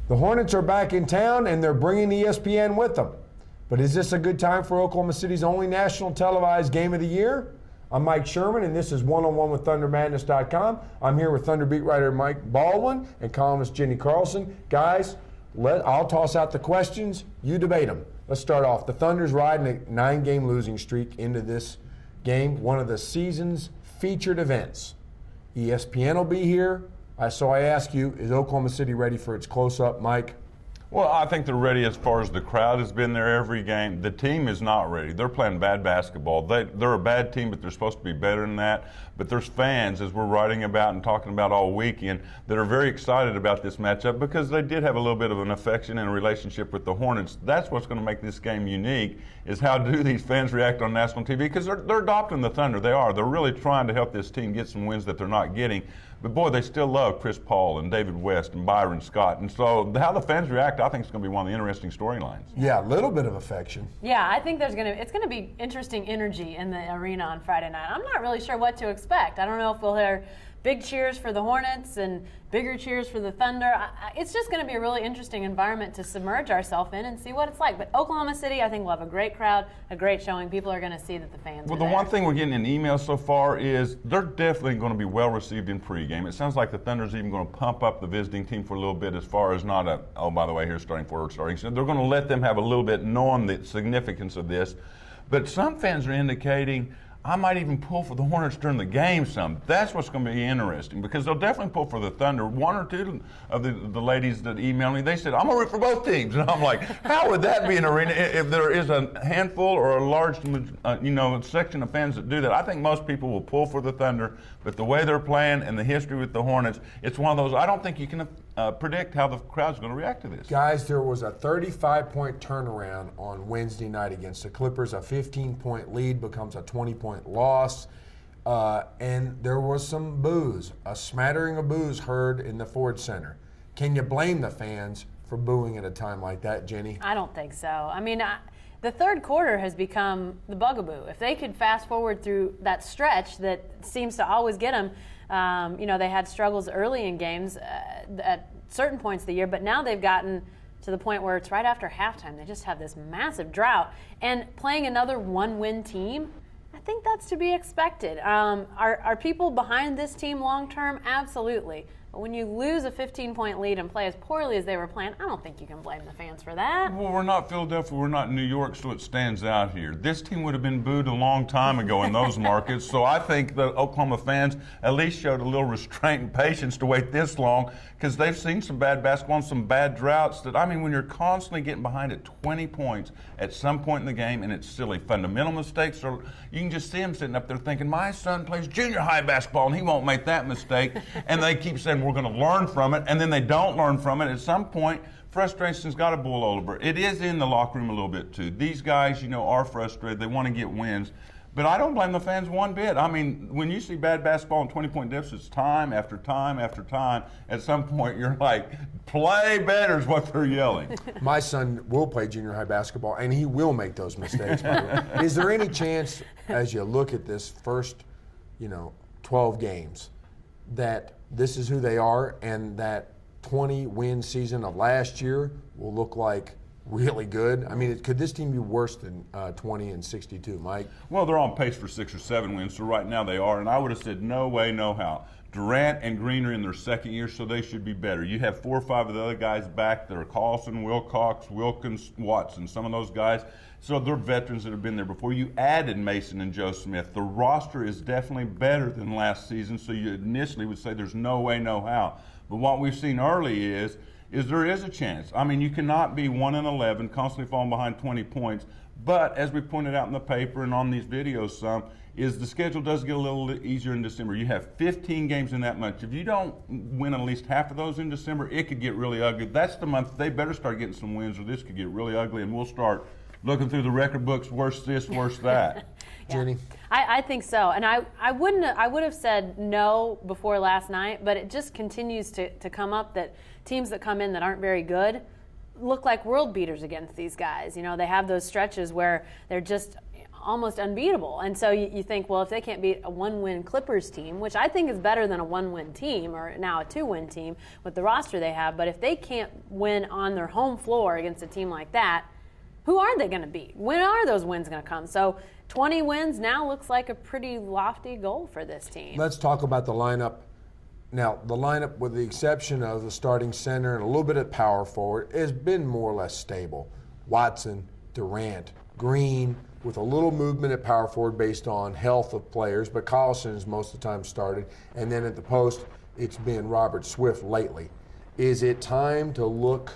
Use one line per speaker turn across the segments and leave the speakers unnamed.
The Hornets are back in town, and they're bringing ESPN with them. But is this a good time for Oklahoma City's only national televised game of the year? I'm Mike Sherman, and this is One-on-One with Thundermadness.com. I'm here with Thunder beat writer Mike Baldwin and columnist Jenny Carlson. Guys, I'll toss out the questions. You debate them. Let's start off. The Thunder's riding a 9-game losing streak into this game, one of the season's featured events. ESPN will be here. So I ask you, is Oklahoma City ready for its close-up, Mike?
Well, I think they're ready as far as the crowd has been there every game. The team is not ready. They're playing bad basketball. They're a bad team, but they're supposed to be better than that. But there's fans, as we're writing about and talking about all weekend, that are very excited about this matchup because they did have a little bit of an affection and a relationship with the Hornets. That's what's going to make this game unique, is how do these fans react on national TV, because they're adopting the Thunder. They are. They're really trying to help this team get some wins that they're not getting. But, boy, they still love Chris Paul and David West and Byron Scott. And so how the fans react, I think, is going to be one of the interesting storylines.
Yeah, a little bit of affection.
Yeah, I think it's going to be interesting energy in the arena on Friday night. I'm not really sure what to expect. I don't know if we'll hear big cheers for the Hornets and bigger cheers for the Thunder. It's just going to be a really interesting environment to submerge ourselves in and see what it's like. But Oklahoma City, I think, will have a great crowd, a great showing. People are going to see that the fans are there.
One thing we're getting in emails so far is they're definitely going to be well received in pregame. It sounds like the Thunder's even going to pump up the visiting team for a little bit, as far as not oh, by the way, here's starting forward, starting. So they're going to let them have a little bit, knowing the significance of this. But some fans are indicating, I might even pull for the Hornets during the game some. That's what's going to be interesting, because they'll definitely pull for the Thunder. One or two of the ladies that emailed me, they said, I'm going to root for both teams. And I'm like, how would that be an arena if there is a handful or a large section of fans that do that? I think most people will pull for the Thunder, but the way they're playing and the history with the Hornets, it's one of those, I don't think you can predict how the crowd's going to react to this.
Guys, there was a 35-point turnaround on Wednesday night against the Clippers. A 15-point lead becomes a 20-point loss. And there was some boos, a smattering of boos heard in the Ford Center. Can you blame the fans for booing at a time like that, Jenny?
I don't think so. I mean, the third quarter has become the bugaboo. If they could fast forward through that stretch that seems to always get them, they had struggles early in games at certain points of the year, but now they've gotten to the point where it's right after halftime. They just have this massive drought. And playing another one-win team, I think that's to be expected. Are people behind this team long-term? Absolutely. But when you lose a 15-point lead and play as poorly as they were playing, I don't think you can blame the fans for that.
Well, we're not Philadelphia, we're not New York, so it stands out here. This team would have been booed a long time ago in those markets, so I think the Oklahoma fans at least showed a little restraint and patience to wait this long, because they've seen some bad basketball and some bad droughts when you're constantly getting behind at 20 points at some point in the game, and it's silly. Fundamental mistakes, or you can just see them sitting up there thinking, my son plays junior high basketball and he won't make that mistake, and they keep saying, we're going to learn from it, and then they don't learn from it. At some point, frustration's got to boil over. It is in the locker room a little bit, too. These guys, are frustrated. They want to get wins. But I don't blame the fans one bit. I mean, when you see bad basketball and 20-point deficits time after time after time, at some point you're like, play better is what they're yelling.
My son will play junior high basketball, and he will make those mistakes. By the way. Is there any chance, as you look at this first, 12 games, that this is who they are, and that 20-win season of last year will look like really good? I mean, could this team be worse than 20-62, Mike?
Well, they're on pace for 6 or 7 wins, so right now they are, and I would have said no way, no how. Durant and Green are in their second year, so they should be better. You have 4 or 5 of the other guys back that are Carlson, Wilcox, Wilkins, Watson, some of those guys. So they're veterans that have been there before. You added Mason and Joe Smith. The roster is definitely better than last season, so you initially would say there's no way, no how. But what we've seen early is there is a chance. I mean, you cannot be 1-11, constantly falling behind 20 points. But as we pointed out in the paper and on these videos is the schedule does get a little easier in December. You have 15 games in that month. If you don't win at least half of those in December, it could get really ugly. That's the month they better start getting some wins, or this could get really ugly, and we'll start looking through the record books, worse this, worse that.
Yeah.
Jenny?
I think so. And I would have said no before last night, but it just continues to come up that teams that come in that aren't very good look like world beaters against these guys. They have those stretches where they're just almost unbeatable. And so you think, well, if they can't beat a 1-win Clippers team, which I think is better than a 1-win team or now a 2-win team with the roster they have, but if they can't win on their home floor against a team like that, who are they going to beat? When are those wins going to come? So 20 wins now looks like a pretty lofty goal for this team.
Let's talk about the lineup. Now, the lineup, with the exception of the starting center and a little bit of power forward, has been more or less stable. Watson, Durant, Green, with a little movement at power forward based on health of players, but Collison has most of the time started. And then at the post, it's been Robert Swift lately. Is it time to look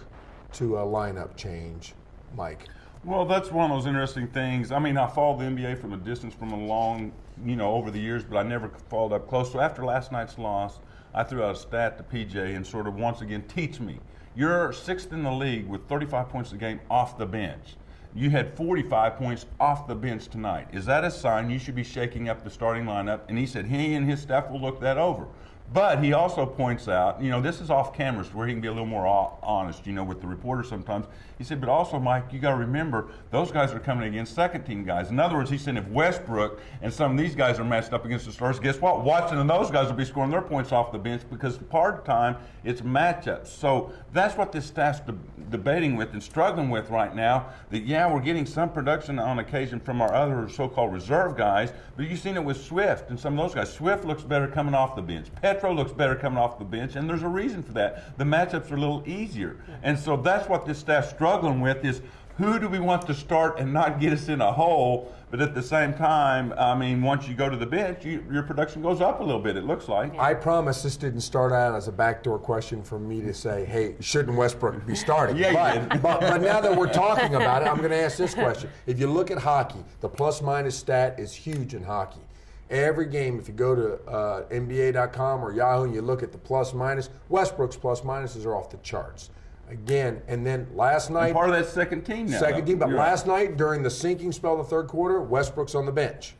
to a lineup change, Mike?
Well, that's one of those interesting things. I mean, I followed the NBA from a distance, from a long, over the years, but I never followed up close. So after last night's loss, I threw out a stat to PJ and sort of once again, teach me. You're 6th in the league with 35 points a game off the bench. You had 45 points off the bench tonight. Is that a sign you should be shaking up the starting lineup? And he said he and his staff will look that over. But he also points out, this is off camera, so where he can be a little more honest, with the reporters sometimes. He said, but also, Mike, you got to remember, those guys are coming against second-team guys. In other words, he said if Westbrook and some of these guys are matched up against the stars, guess what? Watson and those guys will be scoring their points off the bench because part of the time it's matchups. So that's what this staff's debating with and struggling with right now, that, we're getting some production on occasion from our other so-called reserve guys, but you've seen it with Swift and some of those guys. Swift looks better coming off the bench. Petro looks better coming off the bench, and there's a reason for that. The matchups are a little easier. And so that's what this staff's struggling with, is who do we want to start and not get us in a hole, but at the same time, once you go to the bench, your production goes up a little bit, it looks like.
I promise this didn't start out as a backdoor question for me to say, hey, shouldn't Westbrook be starting? But now that we're talking about it, I'm going to ask this question. If you look at hockey, the plus-minus stat is huge in hockey. Every game, if you go to NBA.com or Yahoo and you look at the plus-minus, Westbrook's plus-minuses are off the charts. Again, and then last night...
And part of that second team now.
Second team, but last night, during the sinking spell of the third quarter, Westbrook's on the bench.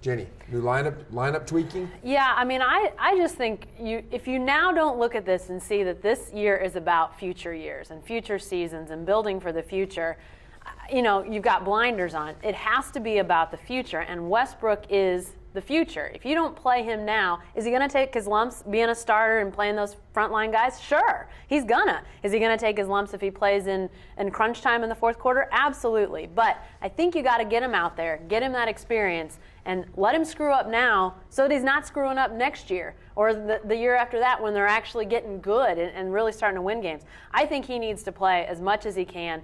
Jenny, new lineup tweaking?
Yeah, I just think if you now don't look at this and see that this year is about future years and future seasons and building for the future, you've got blinders on. It has to be about the future, and Westbrook is the future. If you don't play him now, is he going to take his lumps being a starter and playing those frontline guys? Sure, he's gonna. Is he going to take his lumps if he plays in crunch time in the fourth quarter? Absolutely. But I think you got to get him out there, get him that experience, and let him screw up now so that he's not screwing up next year or the year after that when they're actually getting good and really starting to win games. I think he needs to play as much as he can.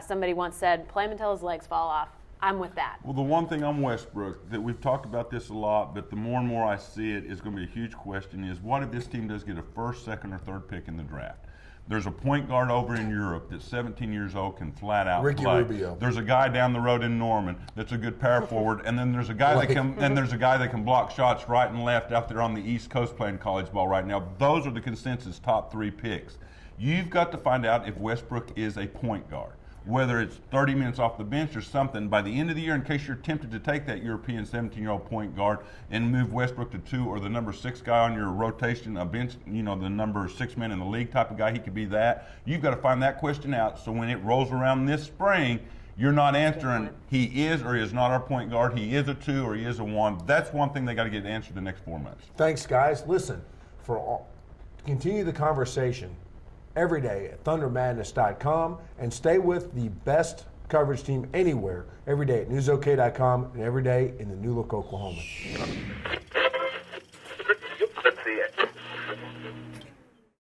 Somebody once said, play him until his legs fall off. I'm with that.
Well, the one thing on Westbrook, that we've talked about this a lot, but the more and more I see it is going to be a huge question, is what if this team does get a first, second, or third pick in the draft? There's a point guard over in Europe that's 17 years old, can flat out
Ricky
play.
Rubio.
There's a guy down the road in Norman that's a good power forward, and then there's a guy that can block shots right and left out there on the East Coast playing college ball right now. Those are the consensus top 3 picks. You've got to find out if Westbrook is a point guard. Whether it's 30 minutes off the bench or something, by the end of the year, in case you're tempted to take that European 17-year-old point guard and move Westbrook to 2 or the number 6 guy on your rotation, a bench, the number 6 man in the league type of guy, he could be that. You've got to find that question out so when it rolls around this spring, you're not answering he is or is not our point guard, he is a 2 or he is a 1. That's one thing they got to get answered the next 4 months.
Thanks, guys. Listen, to continue the conversation every day at thundermadness.com and stay with the best coverage team anywhere every day at newsok.com and every day in the New Look, Oklahoma.